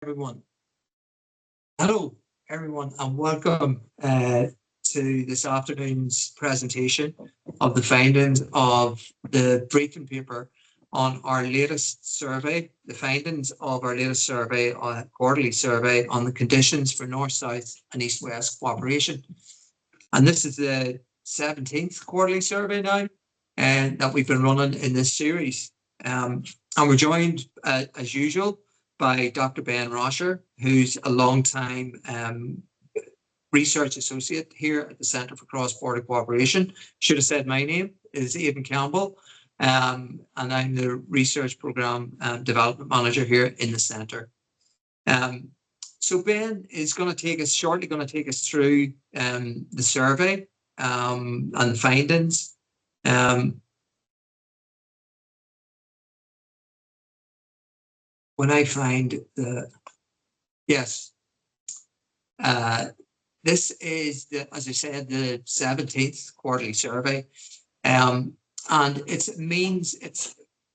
everyone. Hello, everyone, and welcome to this afternoon's presentation of the findings of the briefing paper on our latest survey, the findings of our latest survey, quarterly survey on the conditions for North-South and East-West cooperation. And this is the 17th quarterly survey now, and that we've been running in this series. And we're joined, as usual, by Dr. Ben Rosher, who's a long-time research associate here at the Centre for Cross-Border Cooperation. Should have said my name is Aidan Campbell, and I'm the Research Programme Development Manager here in the Centre. So Ben is going to take us through the survey and the findings. When I find this is as I said, the 17th quarterly survey, and I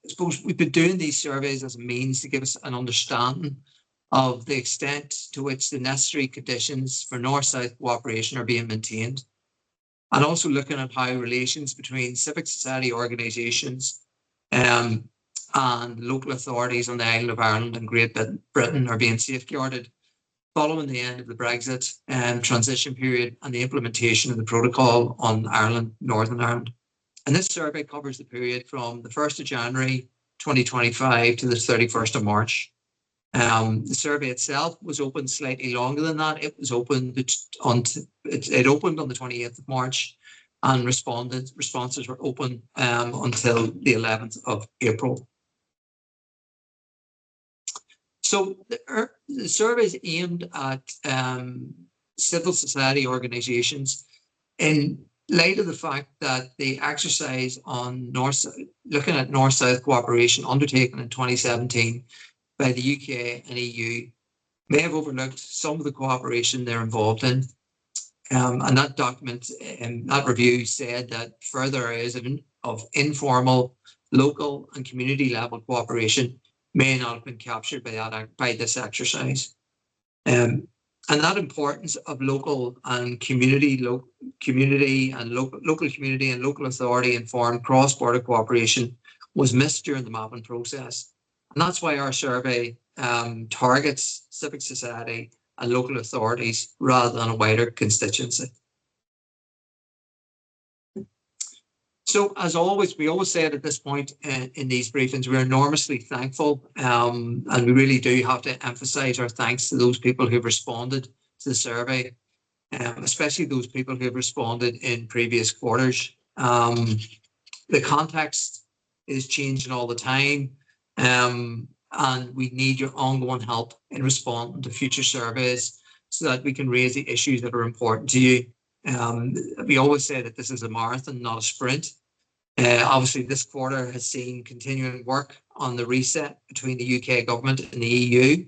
suppose we've been doing these surveys as a means to give us an understanding of the extent to which the necessary conditions for North-South cooperation are being maintained, and also looking at how relations between civic society organisations and local authorities on the island of Ireland and Great Britain are being safeguarded following the end of the Brexit transition period and the implementation of the protocol on Ireland, Northern Ireland. And this survey covers the period from the 1st of January 2025 to the 31st of March. The survey itself was open slightly longer than that. It was opened it opened on the 28th of March, and responses were open until the 11th of April. So the survey is aimed at civil society organisations in light of the fact that the exercise on looking at North-South cooperation undertaken in 2017 by the UK and EU may have overlooked some of the cooperation they're involved in. And that document and that review said that further areas of informal, local and community level cooperation may not have been captured by this exercise. And that importance of local community and local authority informed cross-border cooperation was missed during the mapping process. And that's why our survey targets civic society and local authorities rather than a wider constituency. So, as always, we always say it at this point in these briefings, we're enormously thankful, and we really do have to emphasise our thanks to those people who've responded to the survey, especially those people who have responded in previous quarters. The context is changing all the time, and we need your ongoing help in responding to future surveys so that we can raise the issues that are important to you. We always say that this is a marathon, not a sprint. Obviously, this quarter has seen continuing work on the reset between the UK government and the EU,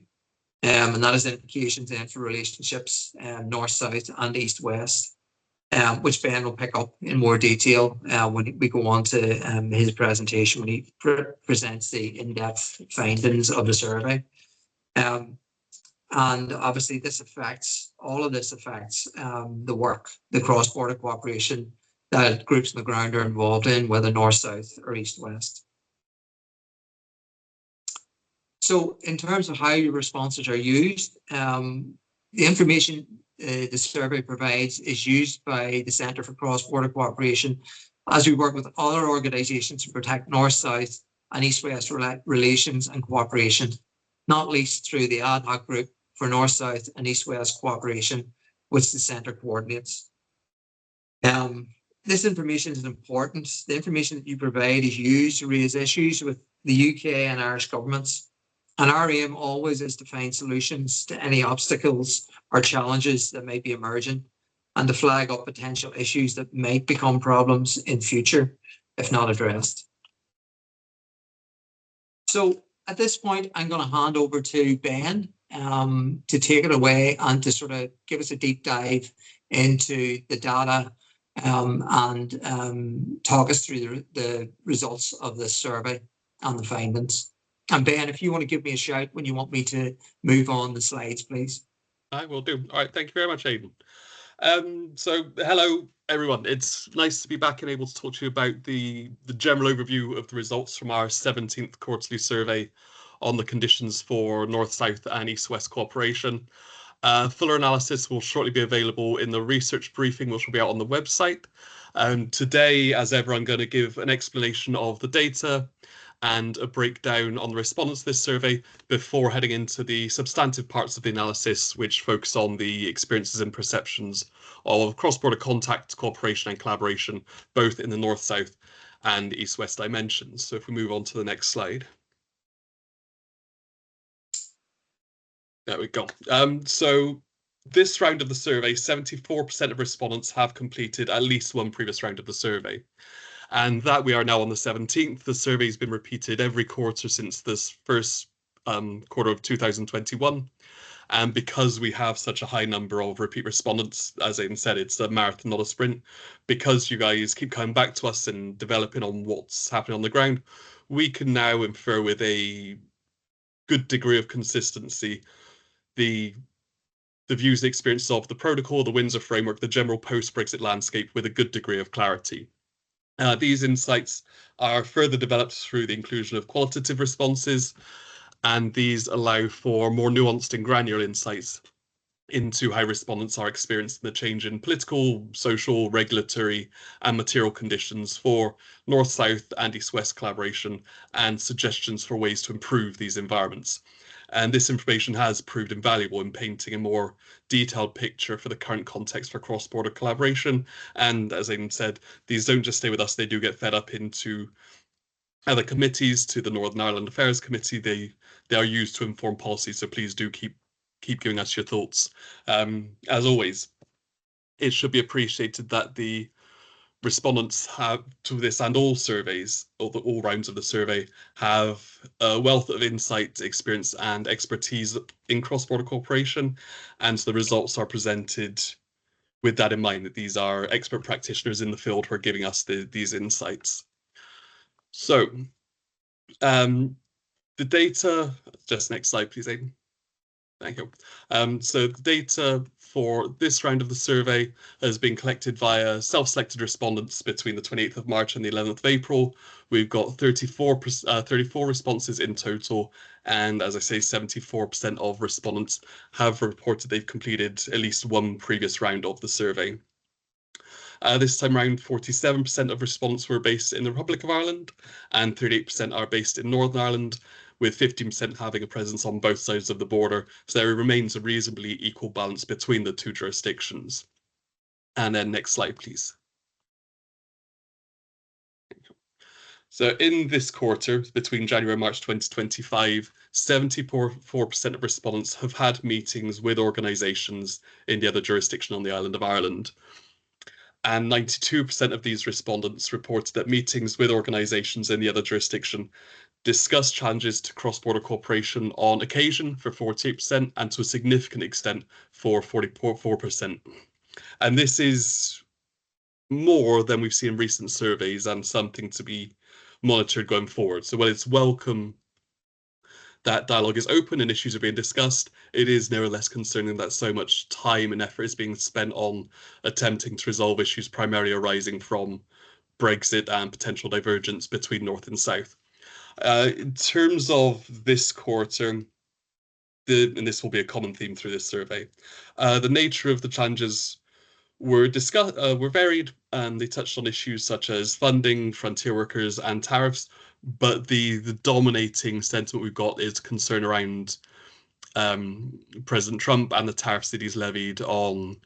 and that has implications then for relationships North-South and East-West, which Ben will pick up in more detail when we go on to his presentation when he presents the in-depth findings of the survey. And obviously all of this affects the work, the cross-border cooperation that groups on the ground are involved in, whether North-South or East-West. So in terms of how your responses are used, the information the survey provides is used by the Centre for Cross-Border Cooperation as we work with other organisations to protect North-South and East-West relations and cooperation, not least through the ad hoc group for North-South and East-West cooperation, which the Centre coordinates. This information is important. The information that you provide is used to raise issues with the UK and Irish governments. And our aim always is to find solutions to any obstacles or challenges that might be emerging and to flag up potential issues that might become problems in future if not addressed. So at this point, I'm going to hand over to Ben to take it away and to sort of give us a deep dive into the data and talk us through the results of this survey and the findings. And Ben, if you want to give me a shout when you want me to move on the slides, please. I will do. All right, thank you very much, Aidan. So hello everyone. It's nice to be back and able to talk to you about the general overview of the results from our 17th quarterly survey on the conditions for North-South and East-West cooperation. Fuller analysis will shortly be available in the research briefing, which will be out on the website. Today, as ever, I'm going to give an explanation of the data and a breakdown on the response to this survey before heading into the substantive parts of the analysis, which focus on the experiences and perceptions of cross-border contact, cooperation and collaboration, both in the North-South and East-West dimensions. So if we move on to the next slide. There we go. So this round of the survey, 74% of respondents have completed at least one previous round of the survey. And that we are now on the 17th. The survey has been repeated every quarter since this first quarter of 2021. And because we have such a high number of repeat respondents, as Aidan said, it's a marathon, not a sprint. Because you guys keep coming back to us and developing on what's happening on the ground, we can now infer with a good degree of consistency the views and experiences of the protocol, the Windsor framework, the general post-Brexit landscape with a good degree of clarity. These insights are further developed through the inclusion of qualitative responses, and these allow for more nuanced and granular insights into how respondents are experiencing the change in political, social, regulatory, and material conditions for North-South and East-West collaboration, and suggestions for ways to improve these environments. And this information has proved invaluable in painting a more detailed picture for the current context for cross-border collaboration. And as Aidan said, these don't just stay with us, they do get fed up into other committees, to the Northern Ireland Affairs Committee. They are used to inform policy, so please do keep giving us your thoughts. As always, it should be appreciated that the respondents have to this and all surveys, all rounds of the survey, have a wealth of insight, experience and expertise in cross-border cooperation, and the results are presented with that in mind, that these are expert practitioners in the field who are giving us these insights. So the data, just next slide please, Aidan. Thank you. So the data for this round of the survey has been collected via self-selected respondents between the 28th of March and the 11th of April. We've got 34 responses in total, and as I say, 74% of respondents have reported they've completed at least one previous round of the survey. This time around, 47% of respondents were based in the Republic of Ireland, and 38% are based in Northern Ireland, with 15% having a presence on both sides of the border. So there remains a reasonably equal balance between the two jurisdictions. And then next slide, please. So in this quarter, between January and March 2025, 74% of respondents have had meetings with organisations in the other jurisdiction on the island of Ireland. And 92% of these respondents reported that meetings with organisations in the other jurisdiction discuss challenges to cross-border cooperation on occasion for 48% and to a significant extent for 44%. And this is more than we've seen in recent surveys and something to be monitored going forward. So while it's welcome that dialogue is open and issues are being discussed, it is nevertheless concerning that so much time and effort is being spent on attempting to resolve issues primarily arising from Brexit and potential divergence between North and South. In terms of this quarter, and this will be a common theme through this survey, the nature of the challenges were varied, and they touched on issues such as funding, frontier workers, and tariffs. But the dominating sentiment we've got is concern around President Trump and the tariffs that he's levied on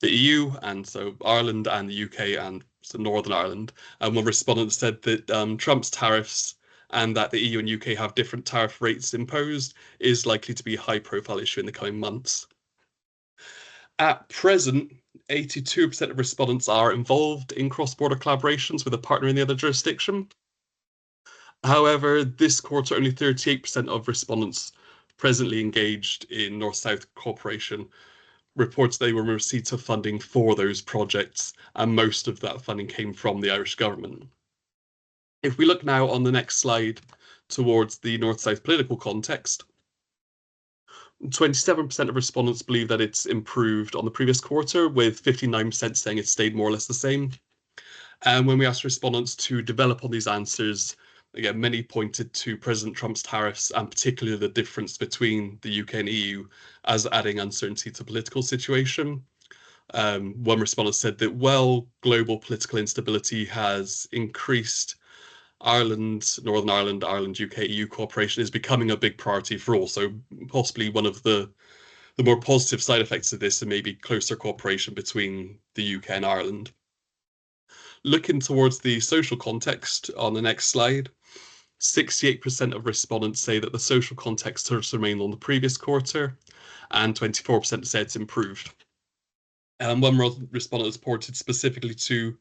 the EU, and so Ireland and the UK and so Northern Ireland. And one respondent said that Trump's tariffs and that the EU and UK have different tariff rates imposed is likely to be a high-profile issue in the coming months. At present, 82% of respondents are involved in cross-border collaborations with a partner in the other jurisdiction. However, this quarter, only 38% of respondents presently engaged in North-South cooperation reports they were in receipt of funding for those projects, and most of that funding came from the Irish government. If we look now on the next slide towards the North-South political context, 27% of respondents believe that it's improved on the previous quarter, with 59% saying it's stayed more or less the same. And when we asked respondents to develop on these answers, again, many pointed to President Trump's tariffs and particularly the difference between the UK and EU as adding uncertainty to the political situation. One respondent said that, well, global political instability has increased Ireland, Northern Ireland, UK, EU cooperation is becoming a big priority for all. So possibly one of the more positive side effects of this and maybe closer cooperation between the UK and Ireland. Looking towards the social context on the next slide, 68% of respondents say that the social context has remained on the previous quarter, and 24% say it's improved. One respondent has reported specifically to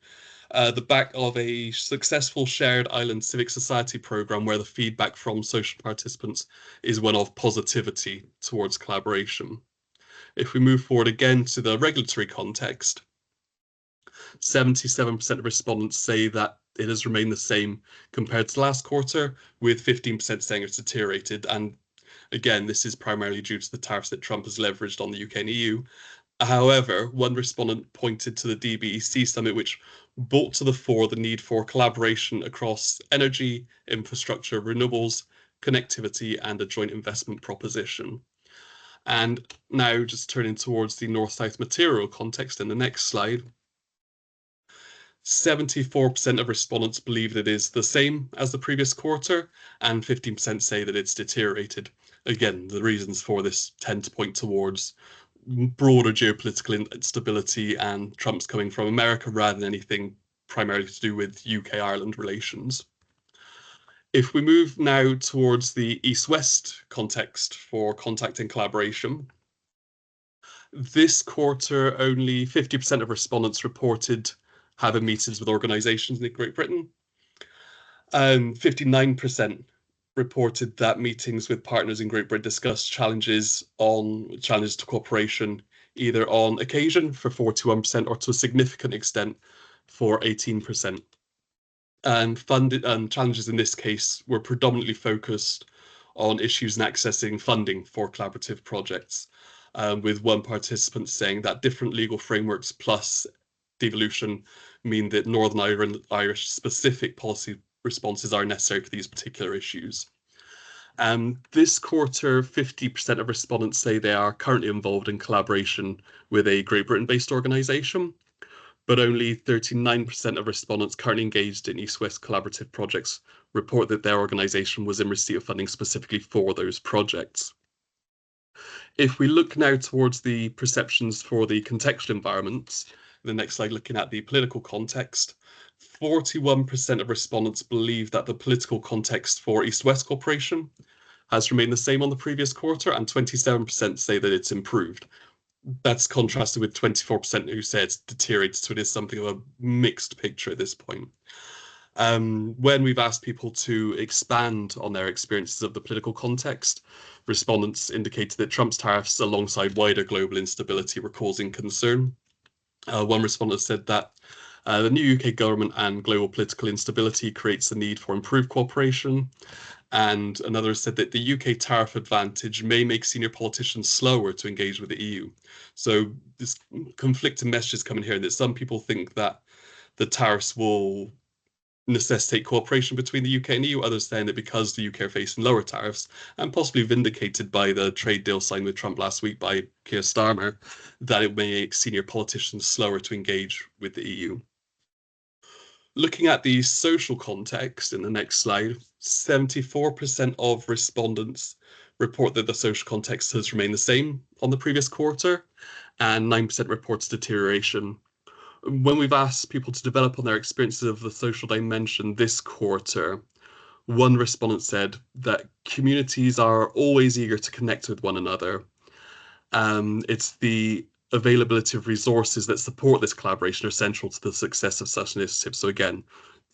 the back of a successful shared island civic society program where the feedback from social participants is one of positivity towards collaboration. If we move forward again to the regulatory context, 77% of respondents say that it has remained the same compared to last quarter, with 15% saying it's deteriorated. And again, this is primarily due to the tariffs that Trump has leveraged on the UK and EU. However, one respondent pointed to the DBEC summit, which brought to the fore the need for collaboration across energy, infrastructure, renewables, connectivity, and a joint investment proposition. And now just turning towards the North-South material context in the next slide, 74% of respondents believe that it is the same as the previous quarter, and 15% say that it's deteriorated. Again, the reasons for this tend to point towards broader geopolitical instability and Trump's coming from America rather than anything primarily to do with UK-Ireland relations. If we move now towards the East-West context for contact and collaboration, this quarter only 50% of respondents reported having meetings with organisations in Great Britain. 59% reported that meetings with partners in Great Britain discussed challenges to cooperation, either on occasion for 41% or to a significant extent for 18%. And challenges in this case were predominantly focused on issues in accessing funding for collaborative projects, with one participant saying that different legal frameworks plus devolution mean that Northern Irish specific policy responses are necessary for these particular issues. This quarter, 50% of respondents say they are currently involved in collaboration with a Great Britain-based organisation, but only 39% of respondents currently engaged in East-West collaborative projects report that their organisation was in receipt of funding specifically for those projects. If we look now towards the perceptions for the contextual environments, the next slide looking at the political context, 41% of respondents believe that the political context for East-West cooperation has remained the same on the previous quarter, and 27% say that it's improved. That's contrasted with 24% who say it's deteriorated, so it is something of a mixed picture at this point. When we've asked people to expand on their experiences of the political context, respondents indicated that Trump's tariffs alongside wider global instability were causing concern. One respondent said that the new UK government and global political instability creates the need for improved cooperation. And another said that the UK tariff advantage may make senior politicians slower to engage with the EU. So this conflicting messages coming here that some people think that the tariffs will necessitate cooperation between the UK and EU, others saying that because the UK are facing lower tariffs, and possibly vindicated by the trade deal signed with Trump last week by Keir Starmer, that it may make senior politicians slower to engage with the EU. Looking at the social context in the next slide, 74% of respondents report that the social context has remained the same on the previous quarter, and 9% reports deterioration. When we've asked people to develop on their experiences of the social dimension this quarter, one respondent said that communities are always eager to connect with one another. It's the availability of resources that support this collaboration are essential to the success of such initiatives. So again,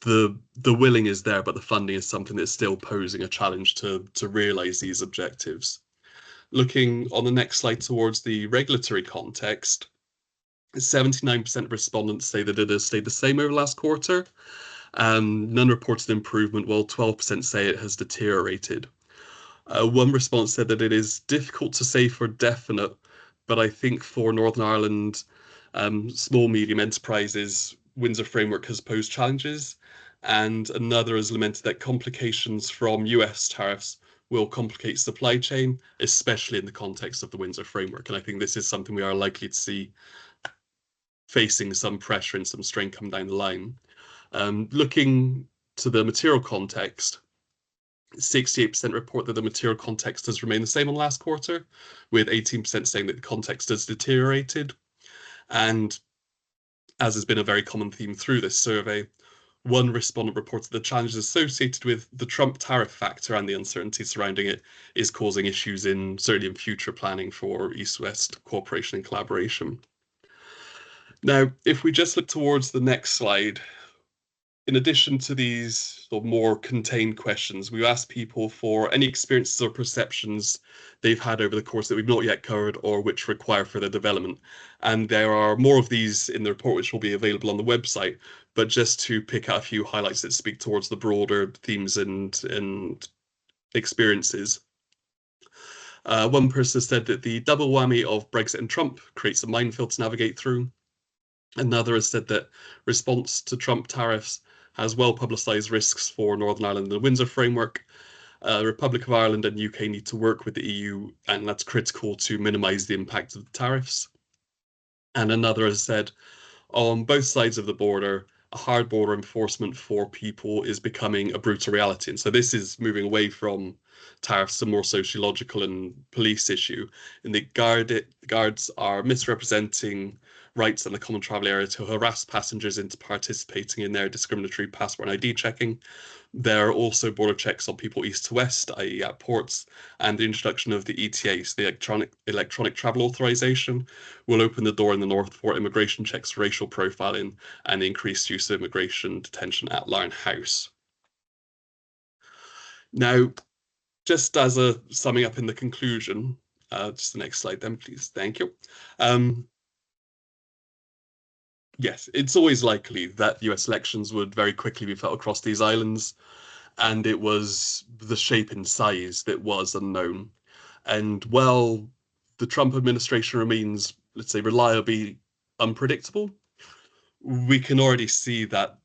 the willing is there, but the funding is something that's still posing a challenge to realise these objectives. Looking on the next slide towards the regulatory context, 79% of respondents say that it has stayed the same over the last quarter, None reported improvement, while 12% say it has deteriorated. One response said that it is difficult to say for definite, but I think for Northern Ireland, small, medium enterprises, Windsor Framework has posed challenges. And another has lamented that complications from US tariffs will complicate supply chain, especially in the context of the Windsor Framework. And I think this is something we are likely to see facing some pressure and some strain come down the line. Looking to the material context, 68% report that the material context has remained the same on last quarter, with 18% saying that the context has deteriorated. And as has been a very common theme through this survey, one respondent reported the challenges associated with the Trump tariff factor and the uncertainty surrounding it is causing issues certainly in future planning for East-West cooperation and collaboration. Now, if we just look towards the next slide, in addition to these sort of more contained questions, we asked people for any experiences or perceptions they've had over the course that we've not yet covered or which require further development. And there are more of these in the report, which will be available on the website. But just to pick out a few highlights that speak towards the broader themes and experiences. One person said that the double whammy of Brexit and Trump creates a minefield to navigate through. Another has said that response to Trump tariffs has well-publicised risks for Northern Ireland and the Windsor Framework. Republic of Ireland and UK need to work with the EU, and that's critical to minimise the impact of the tariffs. And another has said, on both sides of the border, a hard border enforcement for people is becoming a brutal reality. And so this is moving away from tariffs to more sociological and police issue. And the guards are misrepresenting rights in the common travel area to harass passengers into participating in their discriminatory passport and ID checking. There are also border checks on people east to west, i.e. at ports, and the introduction of the ETAs, the electronic travel authorization, will open the door in the north for immigration checks, racial profiling, and the increased use of immigration detention at Larne House. Now, just as a summing up in the conclusion, just the next slide then, please. Thank you. Yes, it's always likely that US elections would very quickly be felt across these islands, and it was the shape and size that was unknown. And while the Trump administration remains, let's say, reliably unpredictable, we can already see that,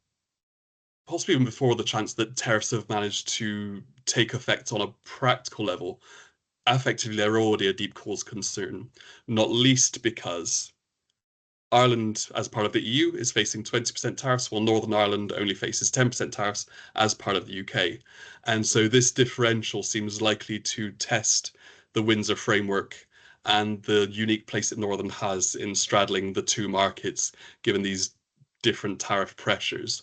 possibly even before the chance that tariffs have managed to take effect on a practical level, effectively they're already a deep cause concern, not least because Ireland, as part of the EU, is facing 20% tariffs, while Northern Ireland only faces 10% tariffs as part of the UK. And so this differential seems likely to test the Windsor Framework and the unique place that Northern has in straddling the two markets, given these different tariff pressures.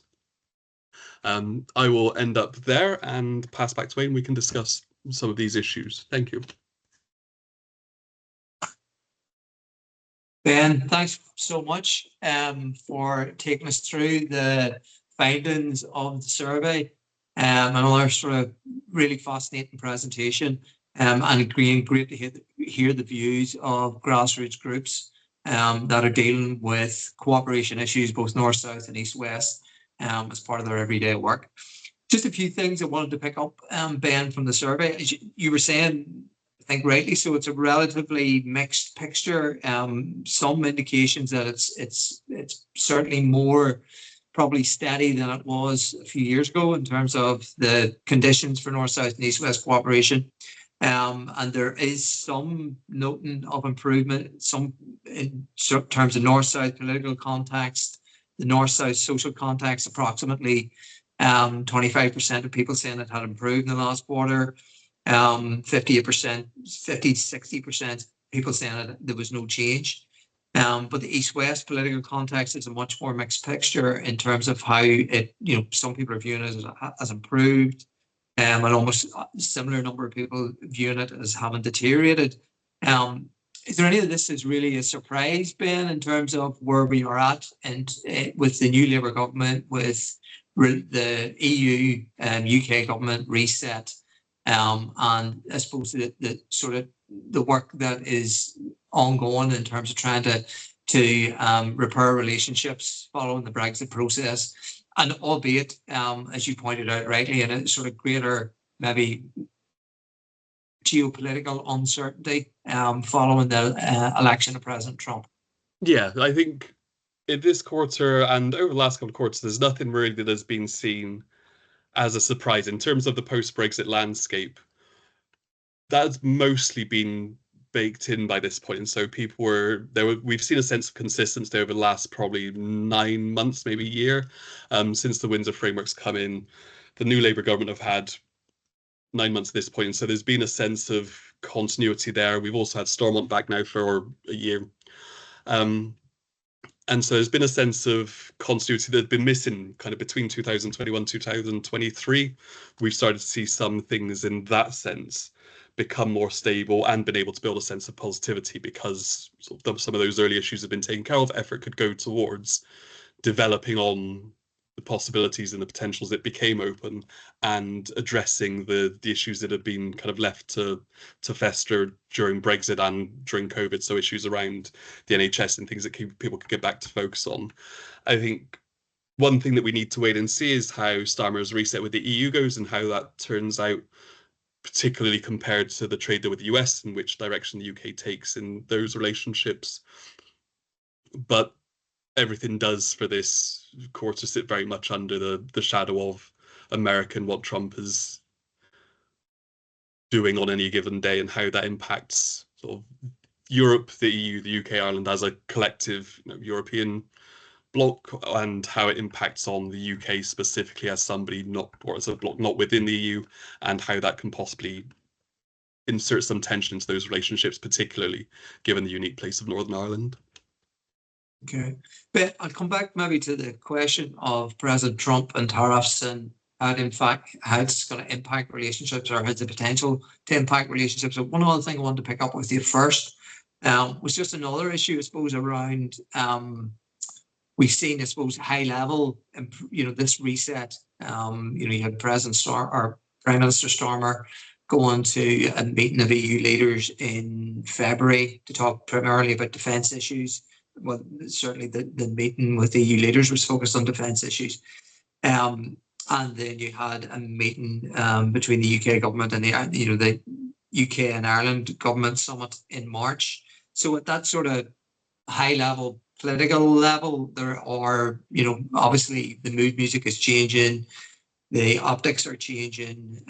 I will end up there and pass back to Aidan. We can discuss some of these issues. Thank you. Ben, thanks so much for taking us through the findings of the survey. Another sort of really fascinating presentation, and agreeing, great to hear the views of grassroots groups that are dealing with cooperation issues, both north, south, and east, west, as part of their everyday work. Just a few things I wanted to pick up, Ben, from the survey. As you were saying, I think rightly so, it's a relatively mixed picture. Some indications that it's certainly more probably steady than it was a few years ago in terms of the conditions for north, south, and east, west cooperation. And there is some noting of improvement, some in terms of north, south political context, the north, south social context. Approximately 25% of people saying it had improved in the last quarter. 50%, 60% people saying that there was no change. But the east-west political context is a much more mixed picture in terms of how it, some people are viewing it as improved, and almost a similar number of people viewing it as having deteriorated. Is there any of this is really a surprise, Ben, in terms of where we are at and with the new Labour government, with the EU and UK government reset? And I suppose the sort of the work that is ongoing in terms of trying to repair relationships following the Brexit process, And albeit, as you pointed out rightly, in a sort of greater maybe geopolitical uncertainty following the election of President Trump. Yeah, I think in this quarter and over the last couple of quarters, there's nothing really that has been seen as a surprise in terms of the post-Brexit landscape. That's mostly been baked in by this point, and so people were there. We've seen a sense of consistency over the last probably 9 months, maybe a year, since the Windsor frameworks come in. The new Labour government have had 9 months at this point, and so there's been a sense of continuity there. We've also had Stormont back now for a year. And so there's been a sense of continuity that had been missing kind of between 2021 2023. We've started to see some things in that sense become more stable and been able to build a sense of positivity because some of those early issues have been taken care of. Effort could go towards developing on the possibilities and the potentials that became open and addressing the issues that have been kind of left to fester during Brexit and during COVID. So issues around the NHS and things that people could get back to focus on. I think one thing that we need to wait and see is how Starmer's reset with the EU goes and how that turns out, particularly compared to the trade deal with the US and which direction the UK takes in those relationships. But everything does for this quarter sit very much under the shadow of America and what Trump is doing on any given day and how that impacts sort of Europe, the EU, the UK, Ireland as a collective European bloc, and how it impacts on the UK specifically as somebody not, or as a bloc not within the EU, and how that can possibly insert some tension into those relationships, particularly given the unique place of Northern Ireland. Okay, but I'll come back maybe to the question of President Trump and tariffs and how it's going to impact relationships or has the potential to impact relationships. So one other thing I wanted to pick up with you first was just another issue, I suppose, around we've seen, I suppose, high level, this reset. You had Prime Minister Starmer going to a meeting of EU leaders in February to talk primarily about defence issues. Well, certainly the meeting with the EU leaders was focused on defence issues. And then you had a meeting between the UK government and the UK and Ireland government summit in March. So at that sort of high level, political level, there are, obviously the mood music is changing, the optics are changing,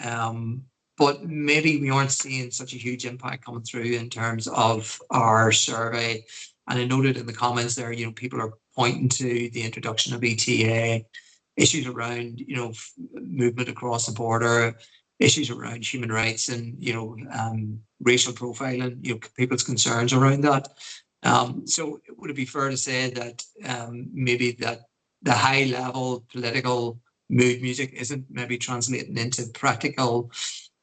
but maybe we aren't seeing such a huge impact coming through in terms of our survey. And I noted in the comments there, people are pointing to the introduction of ETA, issues around, movement across the border, issues around human rights and, racial profiling, people's concerns around that. So would it be fair to say that maybe that the high level political mood music isn't maybe translating into practical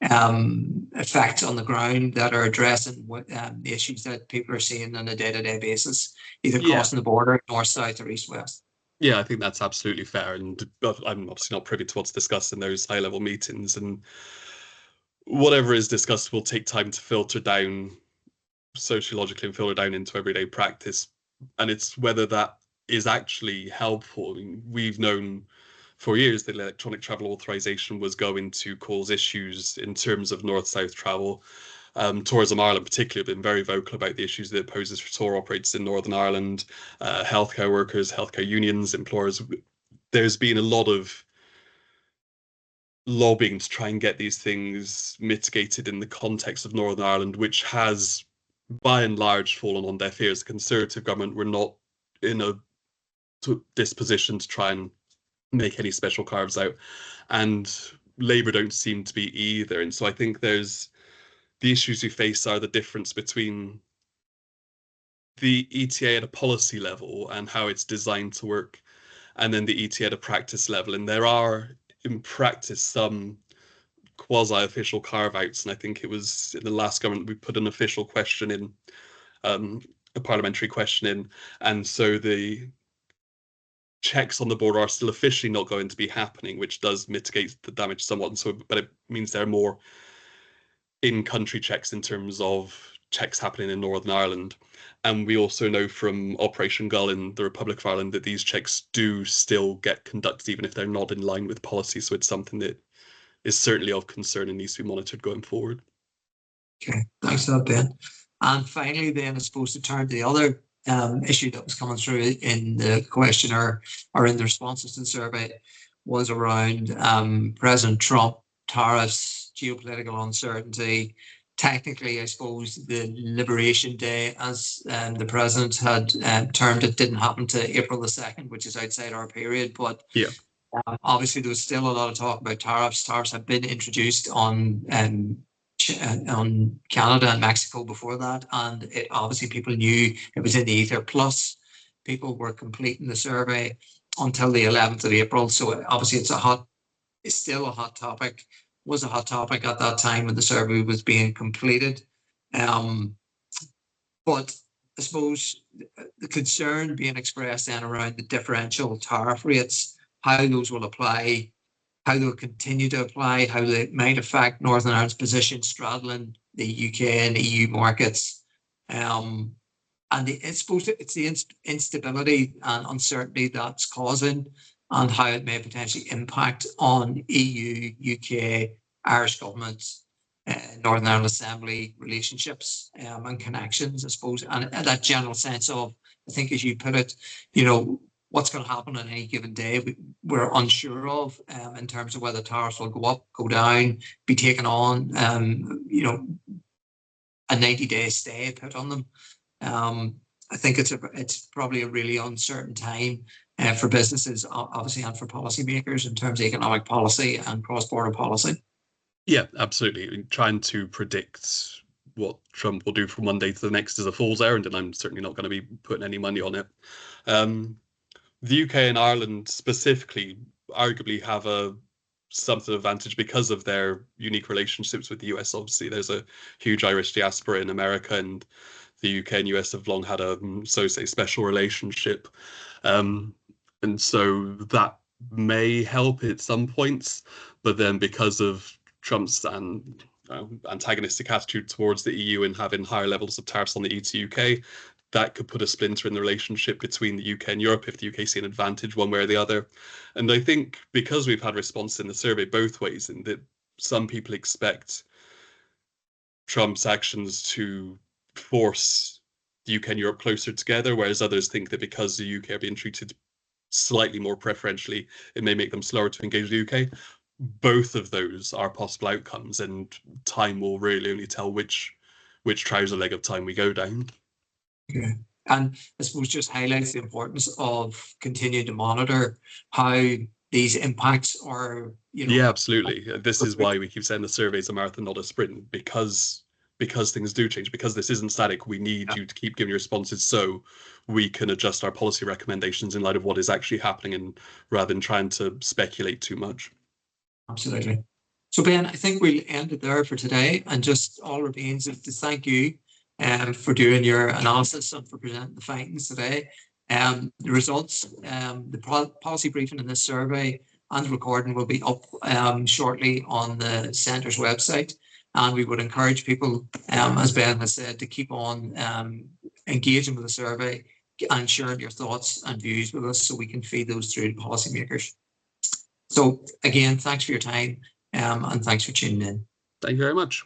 effects on the ground that are addressing what the issues that people are seeing on a day-to-day basis, either crossing the border, north, south, or east, west? Yeah, I think that's absolutely fair. And I'm obviously not privy to what's discussed in those high-level meetings. And whatever is discussed will take time to filter down sociologically and filter down into everyday practice. And it's whether that is actually helpful. I mean, we've known for years that electronic travel authorization was going to cause issues in terms of north-south travel. Tourism Ireland particularly have been very vocal about the issues that it poses for tour operators in Northern Ireland, healthcare workers, healthcare unions, employers. There's been a lot of lobbying to try and get these things mitigated in the context of Northern Ireland, which has by and large fallen on deaf ears. The Conservative government were not in a disposition to try and make any special carves out, and Labour don't seem to be either. And so I think there's the issues we face are the difference between the ETA at a policy level and how it's designed to work, and then the ETA at a practice level. And there are, in practice, some quasi-official carve-outs. And I think it was in the last government we put an official question in, a parliamentary question in, and so the checks on the border are still officially not going to be happening, which does mitigate the damage somewhat. And so, but it means there are more in-country checks in terms of checks happening in Northern Ireland. And we also know from Operation Gull in the Republic of Ireland that these checks do still get conducted, even if they're not in line with policy. So it's something that is certainly of concern and needs to be monitored going forward. Okay, thanks for that, Ben. And finally, then, I suppose to turn to the other issue that was coming through in the questionnaire or in the responses to the survey was around President Trump, tariffs, geopolitical uncertainty. Technically, I suppose the Liberation Day, as the president had termed it, didn't happen to April the 2nd, which is outside our period. But yeah, obviously, there was still a lot of talk about tariffs. Tariffs have been introduced on Canada and Mexico before that, and obviously people knew it was in the ether. Plus, people were completing the survey until the 11th of April. So obviously, it's still a hot topic. Was a hot topic at that time when the survey was being completed. But I suppose the concern being expressed then around the differential tariff rates, how those will apply, how they'll continue to apply, how they might affect Northern Ireland's position straddling the UK and EU markets. And I suppose it's the instability and uncertainty that's causing, and how it may potentially impact on EU, UK, Irish governments, Northern Ireland Assembly relationships and connections, I suppose. And that general sense of, I think, as you put it, what's going to happen on any given day, we're unsure of in terms of whether tariffs will go up, go down, be taken on, a 90-day stay put on them. I think it's probably a really uncertain time for businesses, obviously, and for policymakers in terms of economic policy and cross-border policy. Yeah, absolutely. Trying to predict what Trump will do from one day to the next is a fool's errand, and I'm certainly not going to be putting any money on it. The UK and Ireland specifically arguably have some sort of advantage because of their unique relationships with the US. Obviously, there's a huge Irish diaspora in America, and the UK and US have long had a, so say, special relationship. And so that may help at some points, but then because of Trump's antagonistic attitude towards the EU and having higher levels of tariffs on the EU to UK, that could put a splinter in the relationship between the UK and Europe if the UK see an advantage one way or the other. And I think because we've had response in the survey both ways, in that some people expect Trump's actions to force the UK and Europe closer together, whereas others think that because the UK are being treated slightly more preferentially, it may make them slower to engage the UK. Both of those are possible outcomes, and time will really only tell which trouser leg of time we go down. Okay. And I suppose just highlights the importance of continuing to monitor how these impacts are, Yeah, absolutely. This is why we keep saying the survey is a marathon, not a sprint, because things do change, because this isn't static. We need you to keep giving your responses so we can adjust our policy recommendations in light of what is actually happening, and rather than trying to speculate too much. Absolutely. So Ben, I think we'll end it there for today, and just all remains is to thank you for doing your analysis and for presenting the findings today. The results, the policy briefing in this survey and the recording will be up shortly on the Centre's website, and we would encourage people, as Ben has said, to keep on engaging with the survey and sharing your thoughts and views with us so we can feed those through to policymakers. So again, thanks for your time and thanks for tuning in. Thank you very much.